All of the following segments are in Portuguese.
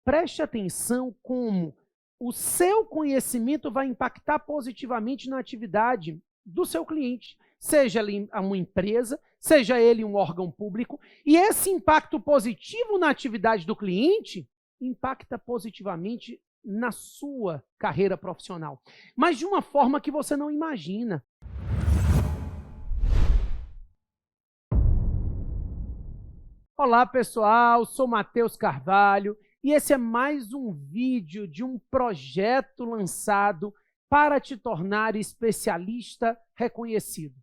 Preste atenção como o seu conhecimento vai impactar positivamente na atividade do seu cliente, seja ele uma empresa, seja ele um órgão público, e esse impacto positivo na atividade do cliente impacta positivamente na sua carreira profissional, mas de uma forma que você não imagina. Olá pessoal, sou Matheus Carvalho e esse é mais um vídeo de um projeto lançado para te tornar especialista reconhecido.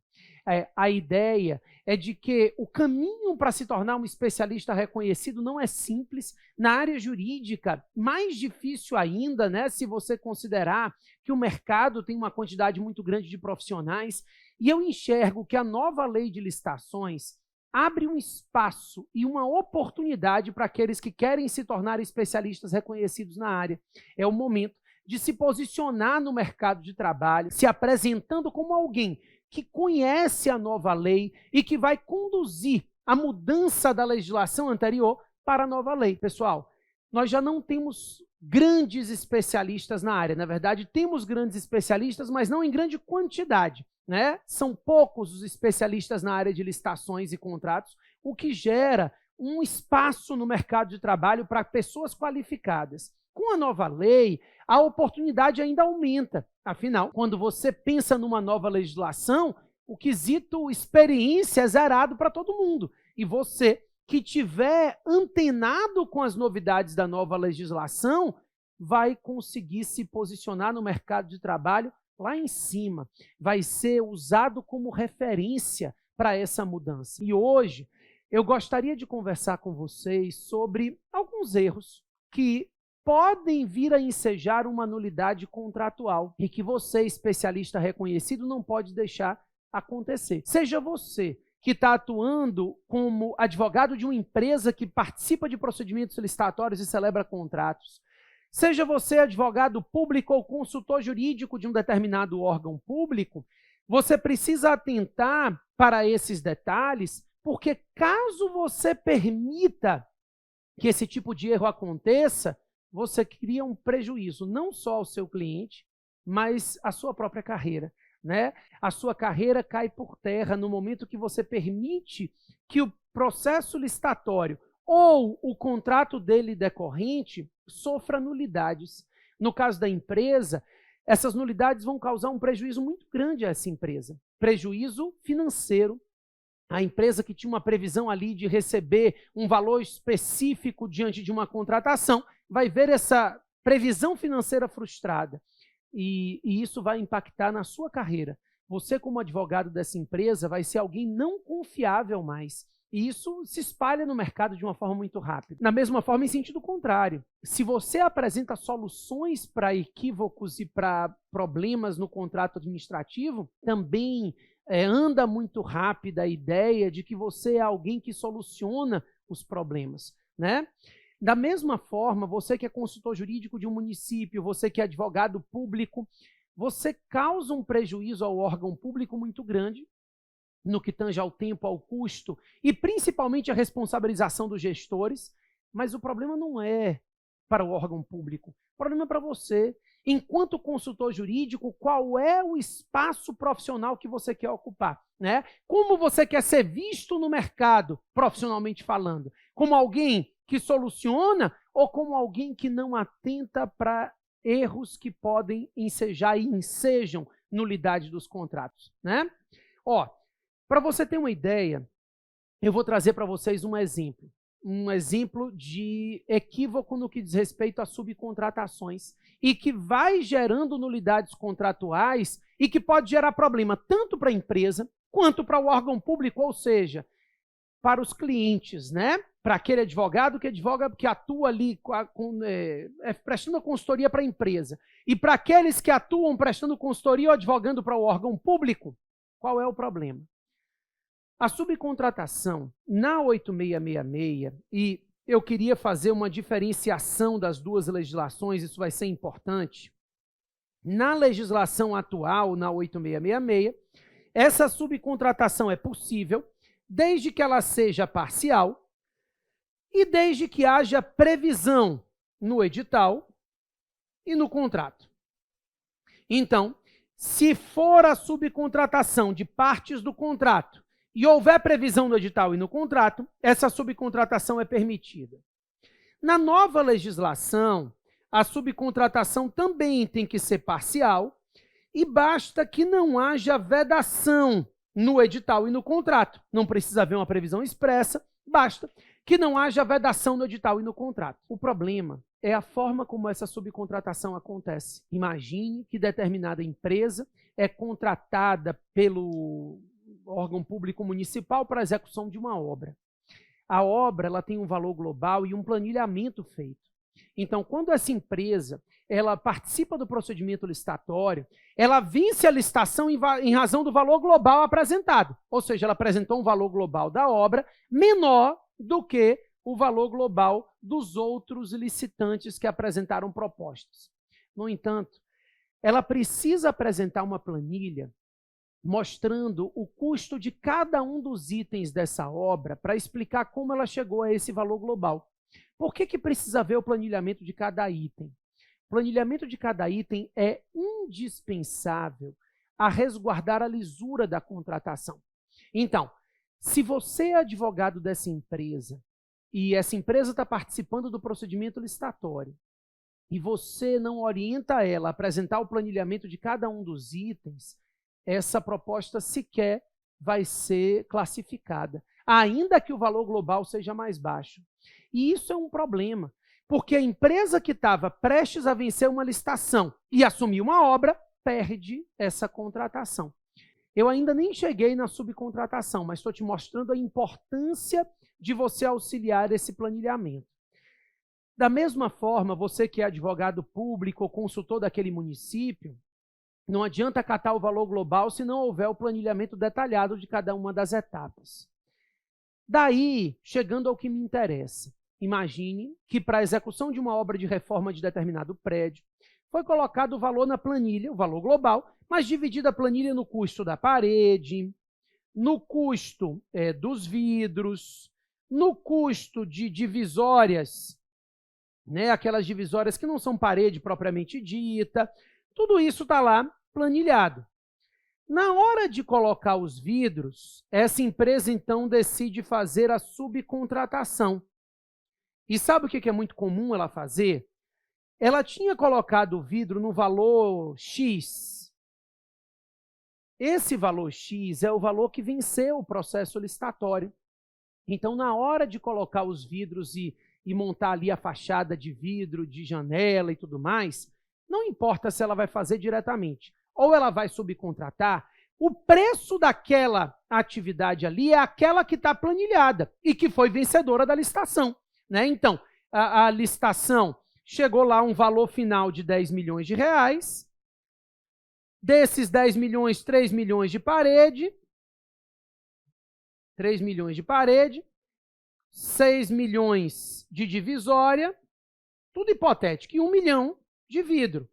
A ideia é de que o caminho para se tornar um especialista reconhecido não é simples. Na área jurídica, mais difícil ainda, né, se você considerar que o mercado tem uma quantidade muito grande de profissionais. E eu enxergo que a nova lei de licitações abre um espaço e uma oportunidade para aqueles que querem se tornar especialistas reconhecidos na área. É o momento de se posicionar no mercado de trabalho, se apresentando como alguém que conhece a nova lei e que vai conduzir a mudança da legislação anterior para a nova lei. Pessoal, nós já não temos grandes especialistas na área. Na verdade, temos grandes especialistas, mas não em grande quantidade, né? São poucos os especialistas na área de licitações e contratos, o que gera um espaço no mercado de trabalho para pessoas qualificadas. Com a nova lei, a oportunidade ainda aumenta. Afinal, quando você pensa numa nova legislação, o quesito experiência é zerado para todo mundo. E você que tiver antenado com as novidades da nova legislação, vai conseguir se posicionar no mercado de trabalho lá em cima. Vai ser usado como referência para essa mudança. E hoje, eu gostaria de conversar com vocês sobre alguns erros que podem vir a ensejar uma nulidade contratual e que você, especialista reconhecido, não pode deixar acontecer. Seja você que está atuando como advogado de uma empresa que participa de procedimentos licitatórios e celebra contratos, seja você advogado público ou consultor jurídico de um determinado órgão público, você precisa atentar para esses detalhes, porque caso você permita que esse tipo de erro aconteça, você cria um prejuízo não só ao seu cliente, mas à sua própria carreira, né? A sua carreira cai por terra no momento que você permite que o processo licitatório ou o contrato dele decorrente sofra nulidades. No caso da empresa, essas nulidades vão causar um prejuízo muito grande a essa empresa. Prejuízo financeiro. A empresa que tinha uma previsão ali de receber um valor específico diante de uma contratação, vai ver essa previsão financeira frustrada. E isso vai impactar na sua carreira. Você, como advogado dessa empresa, vai ser alguém não confiável mais. E isso se espalha no mercado de uma forma muito rápida. Da mesma forma, em sentido contrário. Se você apresenta soluções para equívocos e para problemas no contrato administrativo, também anda muito rápida a ideia de que você é alguém que soluciona os problemas, né? Da mesma forma, você que é consultor jurídico de um município, você que é advogado público, você causa um prejuízo ao órgão público muito grande, no que tange ao tempo, ao custo e principalmente a responsabilização dos gestores, mas o problema não é para o órgão público, o problema é para você. Enquanto consultor jurídico, qual é o espaço profissional que você quer ocupar, né? Como você quer ser visto no mercado, profissionalmente falando? Como alguém que soluciona ou como alguém que não atenta para erros que podem ensejar e ensejam nulidade dos contratos, né? Ó, para você ter uma ideia, eu vou trazer para vocês um exemplo de equívoco no que diz respeito a subcontratações e que vai gerando nulidades contratuais e que pode gerar problema tanto para a empresa quanto para o órgão público, ou seja, para os clientes, né? Para aquele advogado que atua ali prestando consultoria para a empresa e para aqueles que atuam prestando consultoria ou advogando para o órgão público, qual é o problema? A subcontratação na 8666, e eu queria fazer uma diferenciação das duas legislações, isso vai ser importante. Na legislação atual, na 8666, essa subcontratação é possível desde que ela seja parcial e desde que haja previsão no edital e no contrato. Então, se for a subcontratação de partes do contrato e houver previsão no edital e no contrato, essa subcontratação é permitida. Na nova legislação, a subcontratação também tem que ser parcial e basta que não haja vedação no edital e no contrato. Não precisa haver uma previsão expressa, basta que não haja vedação no edital e no contrato. O problema é a forma como essa subcontratação acontece. Imagine que determinada empresa é contratada pelo órgão público municipal para a execução de uma obra. A obra ela tem um valor global e um planilhamento feito. Então, quando essa empresa ela participa do procedimento licitatório, ela vence a licitação em razão do valor global apresentado. Ou seja, ela apresentou um valor global da obra menor do que o valor global dos outros licitantes que apresentaram propostas. No entanto, ela precisa apresentar uma planilha mostrando o custo de cada um dos itens dessa obra para explicar como ela chegou a esse valor global. Por que precisa ver o planilhamento de cada item? O planilhamento de cada item é indispensável a resguardar a lisura da contratação. Então, se você é advogado dessa empresa e essa empresa está participando do procedimento licitatório e você não orienta ela a apresentar o planilhamento de cada um dos itens, essa proposta sequer vai ser classificada, ainda que o valor global seja mais baixo. E isso é um problema, porque a empresa que estava prestes a vencer uma licitação e assumir uma obra, perde essa contratação. Eu ainda nem cheguei na subcontratação, mas estou te mostrando a importância de você auxiliar esse planilhamento. Da mesma forma, você que é advogado público ou consultor daquele município, não adianta acatar o valor global se não houver o planilhamento detalhado de cada uma das etapas. Daí, chegando ao que me interessa, imagine que para a execução de uma obra de reforma de determinado prédio, foi colocado o valor na planilha, o valor global, mas dividida a planilha no custo da parede, no custo dos vidros, no custo de divisórias, né, aquelas divisórias que não são parede propriamente dita, tudo isso está lá planilhado. Na hora de colocar os vidros, essa empresa, então, decide fazer a subcontratação. E sabe o que é muito comum ela fazer? Ela tinha colocado o vidro no valor X. Esse valor X é o valor que venceu o processo licitatório. Então, na hora de colocar os vidros e montar ali a fachada de vidro, de janela e tudo mais, não importa se ela vai fazer diretamente ou ela vai subcontratar, o preço daquela atividade ali é aquela que está planilhada e que foi vencedora da licitação, né? Então, a licitação chegou lá um valor final de 10 milhões de reais, desses 10 milhões, 3 milhões de parede, 3 milhões de parede, 6 milhões de divisória, tudo hipotético, e 1 milhão de vidro,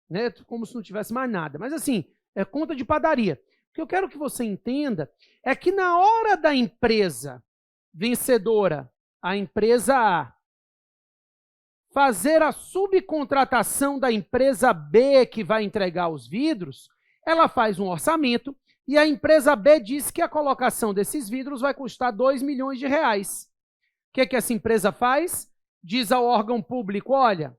né? Como se não tivesse mais nada. Mas assim, é conta de padaria. O que eu quero que você entenda é que na hora da empresa vencedora, a empresa A, fazer a subcontratação da empresa B que vai entregar os vidros, ela faz um orçamento e a empresa B diz que a colocação desses vidros vai custar 2 milhões de reais. O que essa empresa faz? Diz ao órgão público, olha,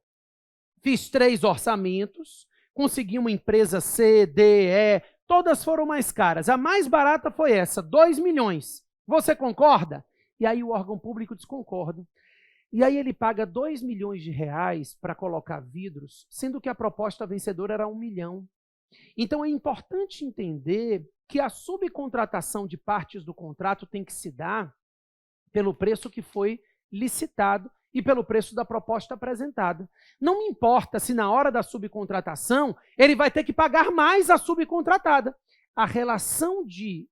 fiz 3 orçamentos, consegui uma empresa C, D, E, todas foram mais caras. A mais barata foi essa, 2 milhões. Você concorda? E aí o órgão público desconcorda. E aí ele paga 2 milhões de reais para colocar vidros, sendo que a proposta vencedora era 1 milhão. Então é importante entender que a subcontratação de partes do contrato tem que se dar pelo preço que foi licitado e pelo preço da proposta apresentada. Não me importa se na hora da subcontratação ele vai ter que pagar mais a subcontratada. A relação de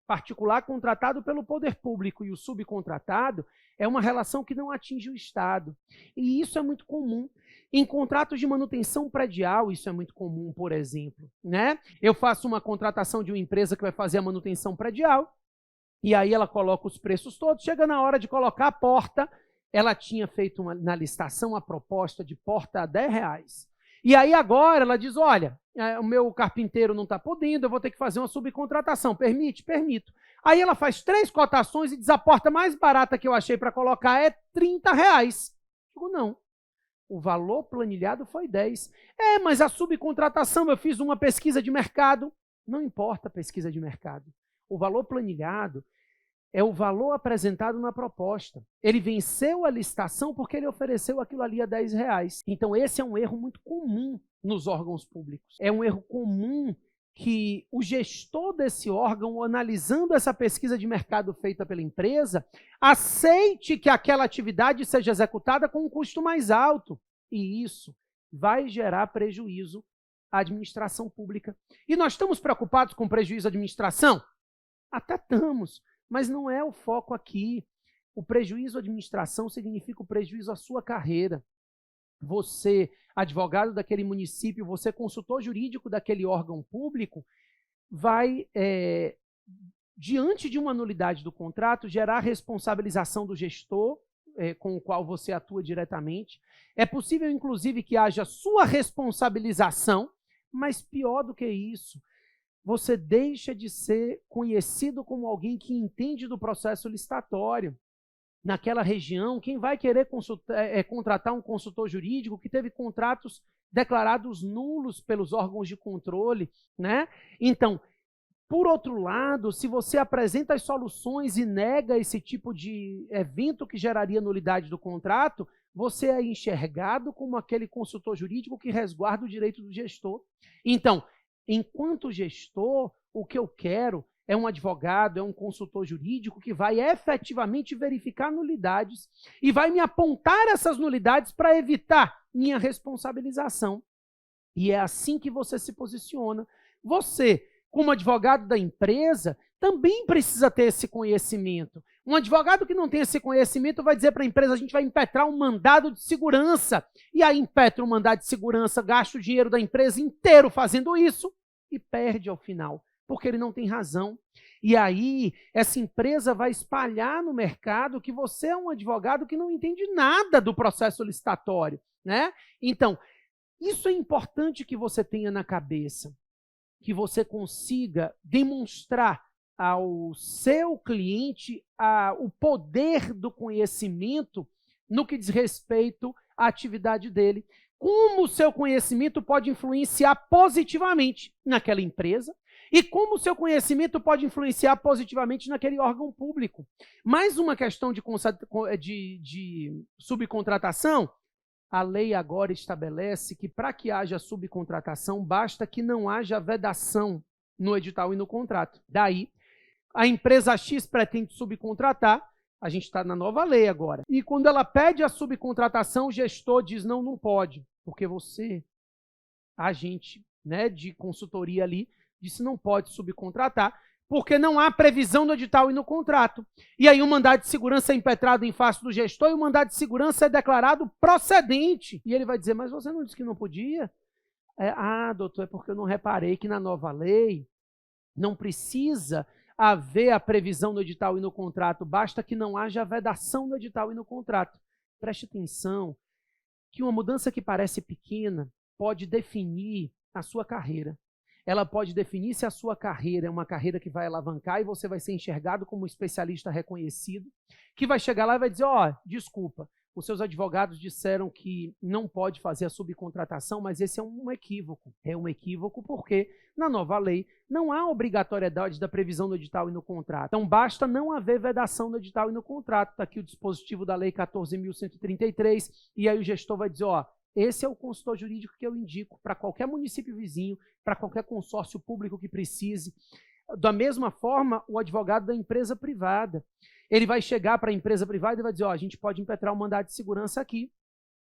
particular contratado pelo poder público e o subcontratado é uma relação que não atinge o Estado. E isso é muito comum. Em contratos de manutenção predial, isso é muito comum, por exemplo, né? Eu faço uma contratação de uma empresa que vai fazer a manutenção predial, e aí ela coloca os preços todos, chega na hora de colocar a porta, ela tinha feito na licitação a proposta de porta a R$10. E aí agora ela diz, olha, o meu carpinteiro não está podendo, eu vou ter que fazer uma subcontratação. Permite? Permito. Aí ela faz 3 cotações e diz, a porta mais barata que eu achei para colocar é R$30. Digo, não. O valor planilhado foi 10. Mas a subcontratação, eu fiz uma pesquisa de mercado. Não importa a pesquisa de mercado. O valor planilhado é o valor apresentado na proposta. Ele venceu a licitação porque ele ofereceu aquilo ali a R$10. Então, esse é um erro muito comum nos órgãos públicos. É um erro comum que o gestor desse órgão, analisando essa pesquisa de mercado feita pela empresa, aceite que aquela atividade seja executada com um custo mais alto. E isso vai gerar prejuízo à administração pública. E nós estamos preocupados com prejuízo à administração? Até estamos. Mas não é o foco aqui. O prejuízo à administração significa o prejuízo à sua carreira. Você, advogado daquele município, você, consultor jurídico daquele órgão público, vai, diante de uma nulidade do contrato, gerar responsabilização do gestor, com o qual você atua diretamente. É possível, inclusive, que haja sua responsabilização, mas pior do que isso, você deixa de ser conhecido como alguém que entende do processo licitatório. Naquela região, quem vai querer contratar um consultor jurídico que teve contratos declarados nulos pelos órgãos de controle, né? Então, por outro lado, se você apresenta as soluções e nega esse tipo de evento que geraria nulidade do contrato, você é enxergado como aquele consultor jurídico que resguarda o direito do gestor. Então, enquanto gestor, o que eu quero é um advogado, é um consultor jurídico que vai efetivamente verificar nulidades e vai me apontar essas nulidades para evitar minha responsabilização. E é assim que você se posiciona. Você, como advogado da empresa, também precisa ter esse conhecimento. Um advogado que não tem esse conhecimento vai dizer para a empresa, a gente vai impetrar um mandado de segurança. E aí impetra um mandado de segurança, gasta o dinheiro da empresa inteiro fazendo isso e perde ao final, porque ele não tem razão. E aí essa empresa vai espalhar no mercado que você é um advogado que não entende nada do processo licitatório, né? Então, isso é importante que você tenha na cabeça, que você consiga demonstrar ao seu cliente o poder do conhecimento no que diz respeito à atividade dele. Como o seu conhecimento pode influenciar positivamente naquela empresa e como o seu conhecimento pode influenciar positivamente naquele órgão público. Mais uma questão de subcontratação, a lei agora estabelece que para que haja subcontratação, basta que não haja vedação no edital e no contrato. Daí, a empresa X pretende subcontratar, a gente está na nova lei agora. E quando ela pede a subcontratação, o gestor diz, não, não pode, porque você, agente, né, de consultoria ali, disse não pode subcontratar, porque não há previsão no edital e no contrato. E aí o mandado de segurança é impetrado em face do gestor e o mandado de segurança é declarado procedente. E ele vai dizer, mas você não disse que não podia? Doutor, é porque eu não reparei que na nova lei não precisa haver a previsão no edital e no contrato, basta que não haja vedação no edital e no contrato. Preste atenção que uma mudança que parece pequena pode definir a sua carreira. Ela pode definir se a sua carreira é uma carreira que vai alavancar e você vai ser enxergado como um especialista reconhecido, que vai chegar lá e vai dizer, desculpa, os seus advogados disseram que não pode fazer a subcontratação, mas esse é um equívoco. É um equívoco porque, na nova lei, não há obrigatoriedade da previsão no edital e no contrato. Então, basta não haver vedação no edital e no contrato. Está aqui o dispositivo da Lei 14.133, e aí o gestor vai dizer, esse é o consultor jurídico que eu indico para qualquer município vizinho, para qualquer consórcio público que precise. Da mesma forma, o advogado da empresa privada. Ele vai chegar para a empresa privada e vai dizer, a gente pode impetrar um mandado de segurança aqui,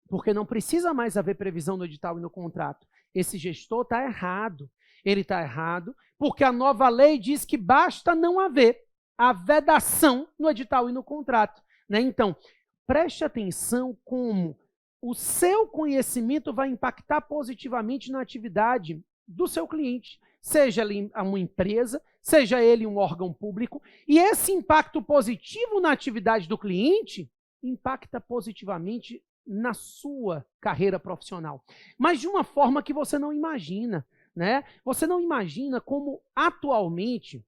porque não precisa mais haver previsão no edital e no contrato. Esse gestor está errado. Ele está errado porque a nova lei diz que basta não haver a vedação no edital e no contrato, né? Então, preste atenção como o seu conhecimento vai impactar positivamente na atividade do seu cliente, seja ele uma empresa, seja ele um órgão público, e esse impacto positivo na atividade do cliente impacta positivamente na sua carreira profissional, mas de uma forma que você não imagina, né? Você não imagina como atualmente,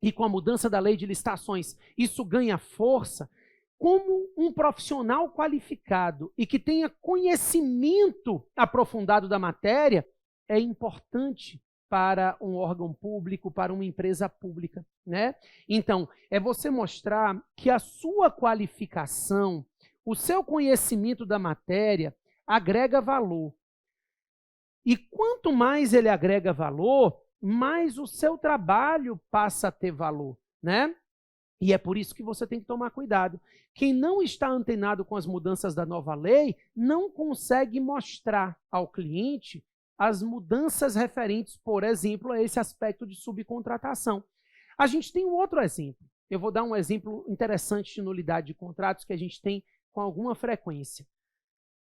e com a mudança da lei de licitações, isso ganha força, como um profissional qualificado e que tenha conhecimento aprofundado da matéria é importante para um órgão público, para uma empresa pública, né? Então, é você mostrar que a sua qualificação, o seu conhecimento da matéria agrega valor. E quanto mais ele agrega valor, mais o seu trabalho passa a ter valor, né? E é por isso que você tem que tomar cuidado. Quem não está antenado com as mudanças da nova lei não consegue mostrar ao cliente as mudanças referentes, por exemplo, a esse aspecto de subcontratação. A gente tem um outro exemplo. Eu vou dar um exemplo interessante de nulidade de contratos que a gente tem com alguma frequência.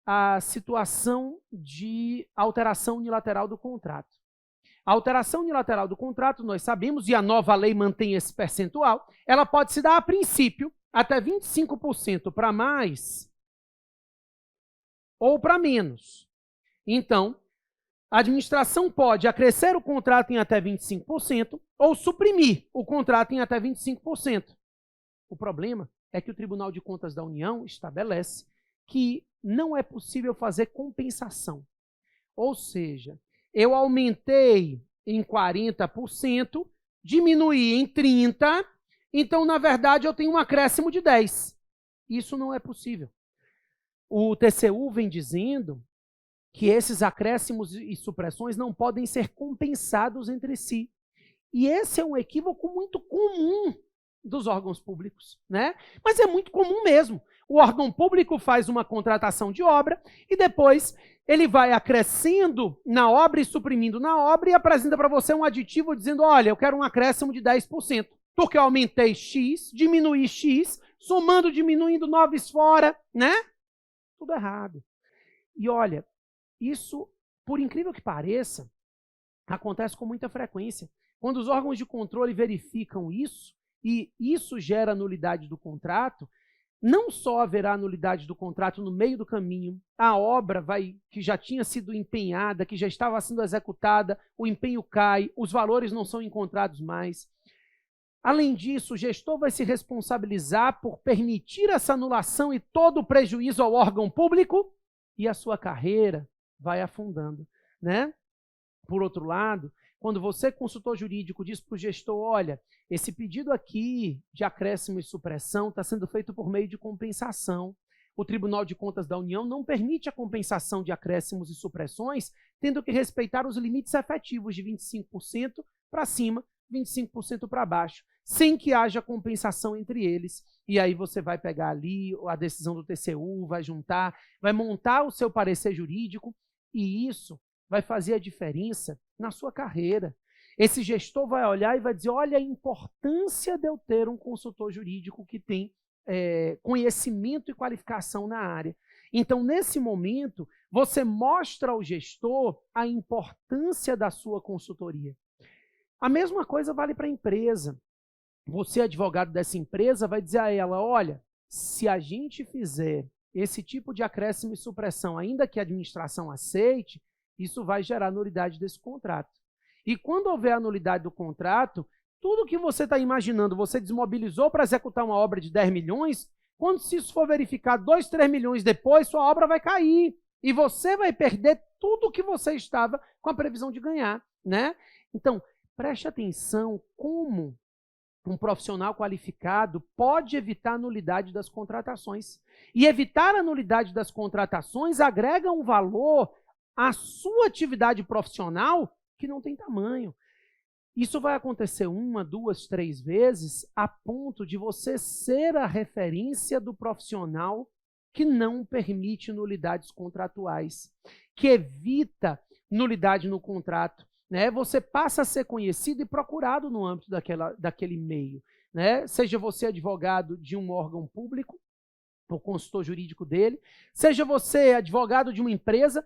A situação de alteração unilateral do contrato. A alteração unilateral do contrato, nós sabemos, e a nova lei mantém esse percentual, ela pode se dar a princípio até 25% para mais ou para menos. Então, a administração pode acrescer o contrato em até 25% ou suprimir o contrato em até 25%. O problema é que o Tribunal de Contas da União estabelece que não é possível fazer compensação. Ou seja, eu aumentei em 40%, diminuí em 30%, então, na verdade, eu tenho um acréscimo de 10%. Isso não é possível. O TCU vem dizendo que esses acréscimos e supressões não podem ser compensados entre si. E esse é um equívoco muito comum dos órgãos públicos, né? Mas é muito comum mesmo. O órgão público faz uma contratação de obra e depois ele vai acrescendo na obra e suprimindo na obra e apresenta para você um aditivo dizendo, olha, eu quero um acréscimo de 10%, porque eu aumentei X, diminuí X, somando, diminuindo 9 fora, né? Tudo errado. E olha, isso, por incrível que pareça, acontece com muita frequência. Quando os órgãos de controle verificam isso, e isso gera nulidade do contrato, não só haverá nulidade do contrato no meio do caminho, a obra que já tinha sido empenhada, que já estava sendo executada, o empenho cai, os valores não são encontrados mais. Além disso, o gestor vai se responsabilizar por permitir essa anulação e todo o prejuízo ao órgão público e a sua carreira vai afundando, né? Por outro lado, quando você, consultor jurídico, diz para o gestor, olha, esse pedido aqui de acréscimo e supressão está sendo feito por meio de compensação. O Tribunal de Contas da União não permite a compensação de acréscimos e supressões, tendo que respeitar os limites efetivos de 25% para cima, 25% para baixo, sem que haja compensação entre eles. E aí você vai pegar ali a decisão do TCU, vai juntar, vai montar o seu parecer jurídico, e isso vai fazer a diferença na sua carreira. Esse gestor vai olhar e vai dizer, olha a importância de eu ter um consultor jurídico que tem conhecimento e qualificação na área. Então, nesse momento, você mostra ao gestor a importância da sua consultoria. A mesma coisa vale para a empresa. Você, advogado dessa empresa, vai dizer a ela, olha, se a gente fizer esse tipo de acréscimo e supressão, ainda que a administração aceite, isso vai gerar nulidade desse contrato. E quando houver a nulidade do contrato, tudo que você está imaginando, você desmobilizou para executar uma obra de 10 milhões, quando se isso for verificado 2, 3 milhões depois, sua obra vai cair. E você vai perder tudo que você estava com a previsão de ganhar, né? Então, preste atenção como um profissional qualificado pode evitar a nulidade das contratações. E evitar a nulidade das contratações agrega um valor à sua atividade profissional que não tem tamanho. Isso vai acontecer 1, 2, 3 vezes a ponto de você ser a referência do profissional que não permite nulidades contratuais, que evita nulidade no contrato. Né? Você passa a ser conhecido e procurado no âmbito daquele meio. Né? Seja você advogado de um órgão público, o consultor jurídico dele, seja você advogado de uma empresa,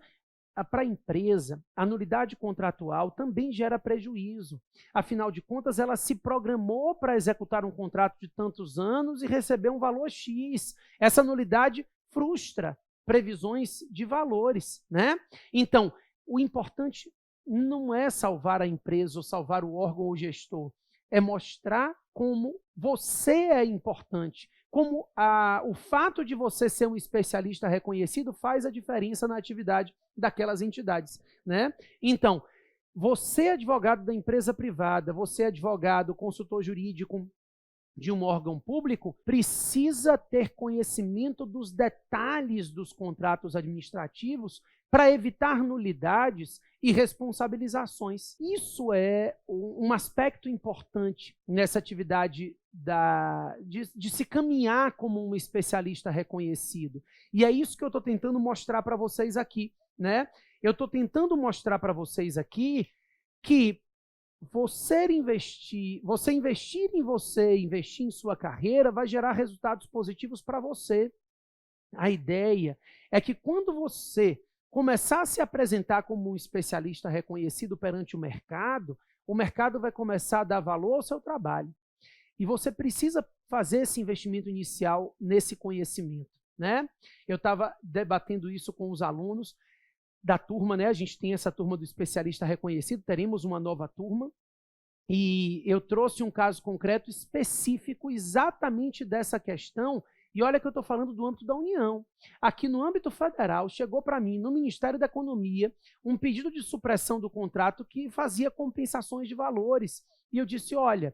para a empresa, a nulidade contratual também gera prejuízo. Afinal de contas, ela se programou para executar um contrato de tantos anos e receber um valor X. Essa nulidade frustra previsões de valores, né? Então, o importante não é salvar a empresa ou salvar o órgão ou o gestor, é mostrar como você é importante, como o fato de você ser um especialista reconhecido faz a diferença na atividade daquelas entidades, né? Então, você é advogado da empresa privada, você é advogado, consultor jurídico de um órgão público, precisa ter conhecimento dos detalhes dos contratos administrativos para evitar nulidades e responsabilizações. Isso é um aspecto importante nessa atividade de se caminhar como um especialista reconhecido. E é isso que eu estou tentando mostrar para vocês aqui, né? Eu estou tentando mostrar para vocês aqui que você investir em você, investir em sua carreira, vai gerar resultados positivos para você. A ideia é que quando você começar a se apresentar como um especialista reconhecido perante o mercado vai começar a dar valor ao seu trabalho. E você precisa fazer esse investimento inicial nesse conhecimento, né? Eu estava debatendo isso com os alunos da turma, né? A gente tem essa turma do especialista reconhecido, teremos uma nova turma, e eu trouxe um caso concreto específico exatamente dessa questão. E olha que eu estou falando do âmbito da União. Aqui no âmbito federal, chegou para mim, no Ministério da Economia, um pedido de supressão do contrato que fazia compensações de valores. E eu disse, olha,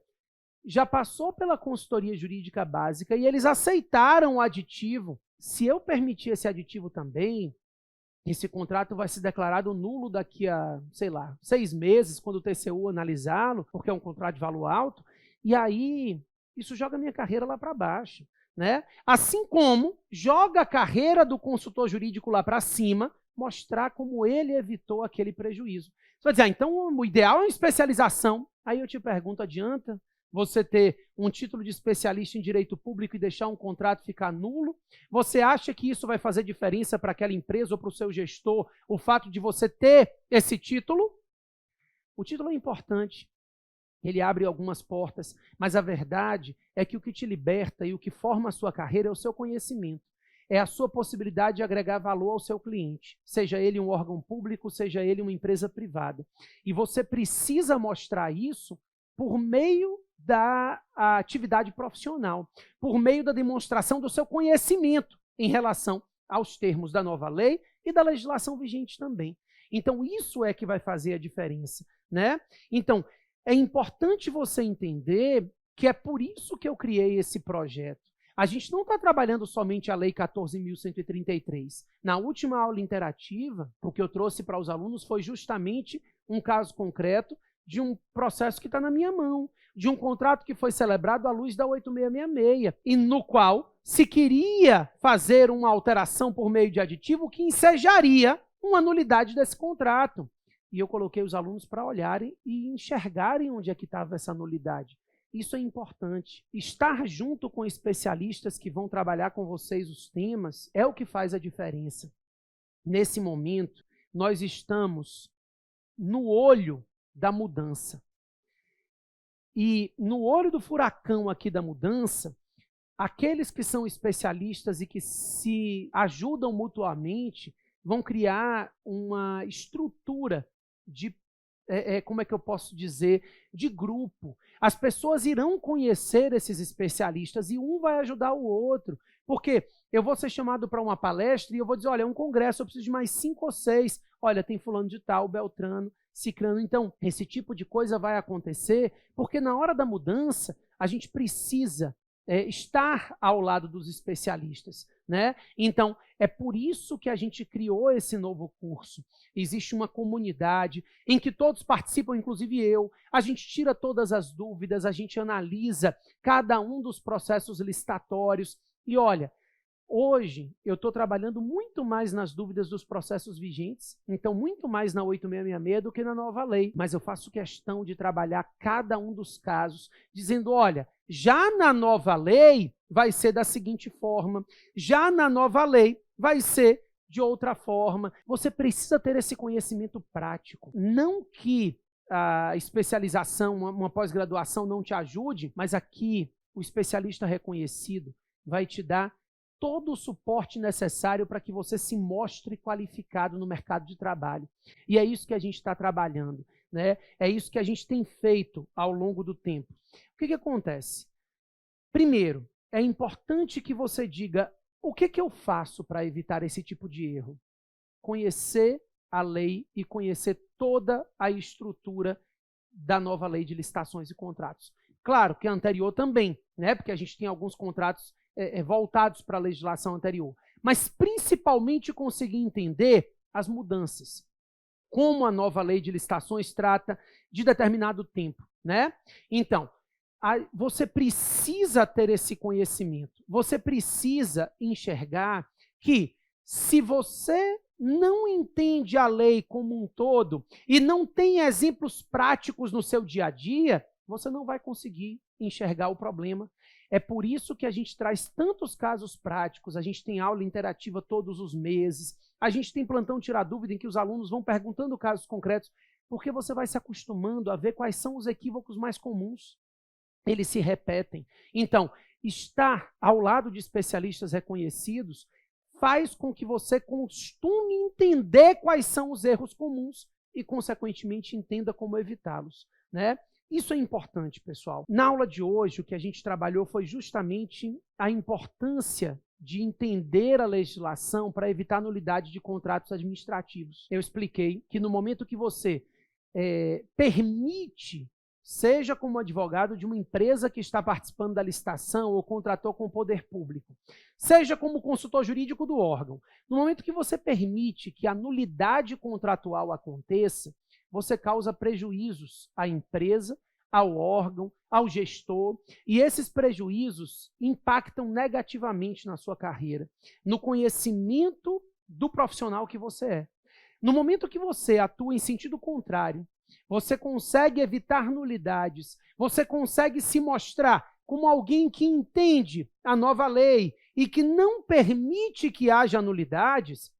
já passou pela consultoria jurídica básica e eles aceitaram o aditivo. Se eu permitir esse aditivo também, esse contrato vai ser declarado nulo daqui a, 6 meses, quando o TCU analisá-lo, porque é um contrato de valor alto, e aí isso joga a minha carreira lá para baixo. Né? Assim como joga a carreira do consultor jurídico lá para cima, mostrar como ele evitou aquele prejuízo. Você vai dizer, então o ideal é uma especialização. Aí eu te pergunto, adianta você ter um título de especialista em direito público e deixar um contrato ficar nulo? Você acha que isso vai fazer diferença para aquela empresa ou para o seu gestor, o fato de você ter esse título? O título é importante. Ele abre algumas portas, mas a verdade é que o que te liberta e o que forma a sua carreira é o seu conhecimento. É a sua possibilidade de agregar valor ao seu cliente, seja ele um órgão público, seja ele uma empresa privada. E você precisa mostrar isso por meio da atividade profissional, por meio da demonstração do seu conhecimento em relação aos termos da nova lei e da legislação vigente também. Então, isso é que vai fazer a diferença, né? Então, é importante você entender que é por isso que eu criei esse projeto. A gente não está trabalhando somente a Lei 14.133. Na última aula interativa, o que eu trouxe para os alunos foi justamente um caso concreto de um processo que está na minha mão, de um contrato que foi celebrado à luz da 8666, e no qual se queria fazer uma alteração por meio de aditivo que ensejaria uma nulidade desse contrato. E eu coloquei os alunos para olharem e enxergarem onde é que estava essa nulidade. Isso é importante. Estar junto com especialistas que vão trabalhar com vocês os temas é o que faz a diferença. Nesse momento, nós estamos no olho da mudança. E no olho do furacão aqui da mudança, aqueles que são especialistas e que se ajudam mutuamente vão criar uma estrutura de, como é que eu posso dizer, de grupo. As pessoas irão conhecer esses especialistas e um vai ajudar o outro. Porque eu vou ser chamado para uma palestra e eu vou dizer, olha, é um congresso, eu preciso de mais 5 ou 6. Olha, tem fulano de tal, Beltrano, Cicrano. Então, esse tipo de coisa vai acontecer porque na hora da mudança a gente precisa estar ao lado dos especialistas, né? Então, é por isso que a gente criou esse novo curso. Existe uma comunidade em que todos participam, inclusive eu. A gente tira todas as dúvidas, a gente analisa cada um dos processos licitatórios. E olha, hoje eu estou trabalhando muito mais nas dúvidas dos processos vigentes, então muito mais na 8666 do que na nova lei. Mas eu faço questão de trabalhar cada um dos casos, dizendo, olha, já na nova lei vai ser da seguinte forma, já na nova lei vai ser de outra forma. Você precisa ter esse conhecimento prático. Não que a especialização, uma pós-graduação não te ajude, mas aqui o especialista reconhecido vai te dar todo o suporte necessário para que você se mostre qualificado no mercado de trabalho. E é isso que a gente está trabalhando, né? É isso que a gente tem feito ao longo do tempo. O que acontece? Primeiro, é importante que você diga o que eu faço para evitar esse tipo de erro. Conhecer a lei e conhecer toda a estrutura da nova lei de licitações e contratos. Claro que a anterior também, né? Porque a gente tem alguns contratos voltados para a legislação anterior, mas principalmente conseguir entender as mudanças, como a nova lei de licitações trata de determinado tempo, né? Então, você precisa ter esse conhecimento, você precisa enxergar que se você não entende a lei como um todo e não tem exemplos práticos no seu dia a dia, você não vai conseguir enxergar o problema. É por isso que a gente traz tantos casos práticos, a gente tem aula interativa todos os meses, a gente tem plantão tirar dúvida em que os alunos vão perguntando casos concretos, porque você vai se acostumando a ver quais são os equívocos mais comuns. Eles se repetem. Então, estar ao lado de especialistas reconhecidos faz com que você costume entender quais são os erros comuns e, consequentemente, entenda como evitá-los, né? Isso é importante, pessoal. Na aula de hoje, o que a gente trabalhou foi justamente a importância de entender a legislação para evitar nulidade de contratos administrativos. Eu expliquei que no momento que você permite, seja como advogado de uma empresa que está participando da licitação ou contratou com o poder público, seja como consultor jurídico do órgão, no momento que você permite que a nulidade contratual aconteça, você causa prejuízos à empresa, ao órgão, ao gestor, e esses prejuízos impactam negativamente na sua carreira, no conhecimento do profissional que você é. No momento que você atua em sentido contrário, você consegue evitar nulidades, você consegue se mostrar como alguém que entende a nova lei e que não permite que haja nulidades.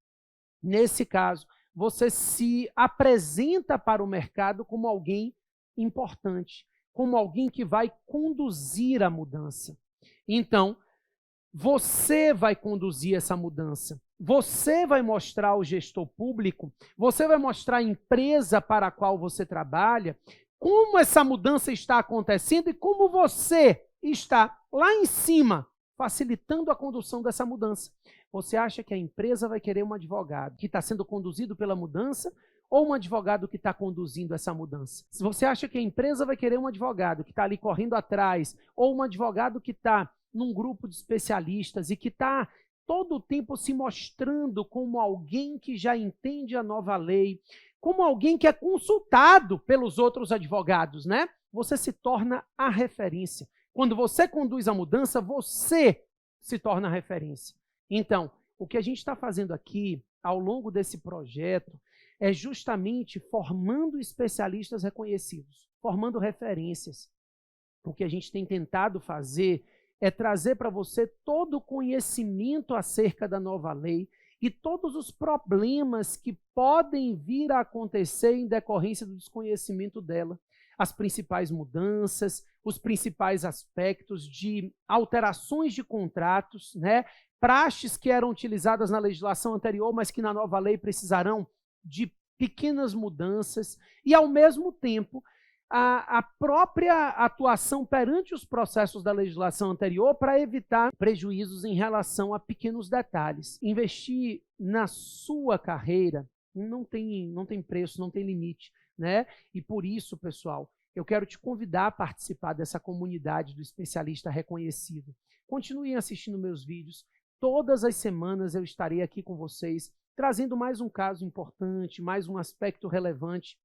Nesse caso, você se apresenta para o mercado como alguém importante, como alguém que vai conduzir a mudança. Então, você vai conduzir essa mudança. Você vai mostrar ao gestor público, você vai mostrar à empresa para a qual você trabalha, como essa mudança está acontecendo e como você está lá em cima, facilitando a condução dessa mudança. Você acha que a empresa vai querer um advogado que está sendo conduzido pela mudança ou um advogado que está conduzindo essa mudança? Se você acha que a empresa vai querer um advogado que está ali correndo atrás ou um advogado que está num grupo de especialistas e que está todo o tempo se mostrando como alguém que já entende a nova lei, como alguém que é consultado pelos outros advogados, né? Você se torna a referência. Quando você conduz a mudança, você se torna a referência. Então, o que a gente está fazendo aqui, ao longo desse projeto, é justamente formando especialistas reconhecidos, formando referências. O que a gente tem tentado fazer é trazer para você todo o conhecimento acerca da nova lei e todos os problemas que podem vir a acontecer em decorrência do desconhecimento dela. As principais mudanças, os principais aspectos de alterações de contratos, né? Praxes que eram utilizadas na legislação anterior, mas que na nova lei precisarão de pequenas mudanças e, ao mesmo tempo, a própria atuação perante os processos da legislação anterior para evitar prejuízos em relação a pequenos detalhes. Investir na sua carreira não tem preço, não tem limite, né? E por isso, pessoal, eu quero te convidar a participar dessa comunidade do especialista reconhecido. Continuem assistindo meus vídeos. Todas as semanas eu estarei aqui com vocês, trazendo mais um caso importante, mais um aspecto relevante,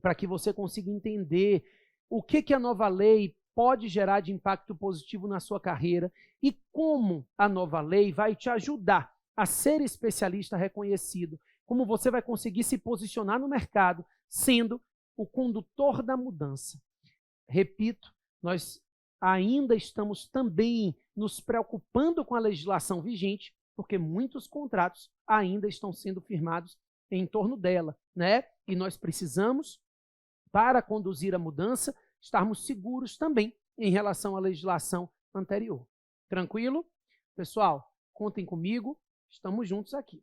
para que você consiga entender o que a nova lei pode gerar de impacto positivo na sua carreira e como a nova lei vai te ajudar a ser especialista reconhecido, como você vai conseguir se posicionar no mercado sendo o condutor da mudança. Repito, nós ainda estamos também nos preocupando com a legislação vigente, porque muitos contratos ainda estão sendo firmados em torno dela, né? E nós precisamos, para conduzir a mudança, estarmos seguros também em relação à legislação anterior. Tranquilo? Pessoal, contem comigo, estamos juntos aqui.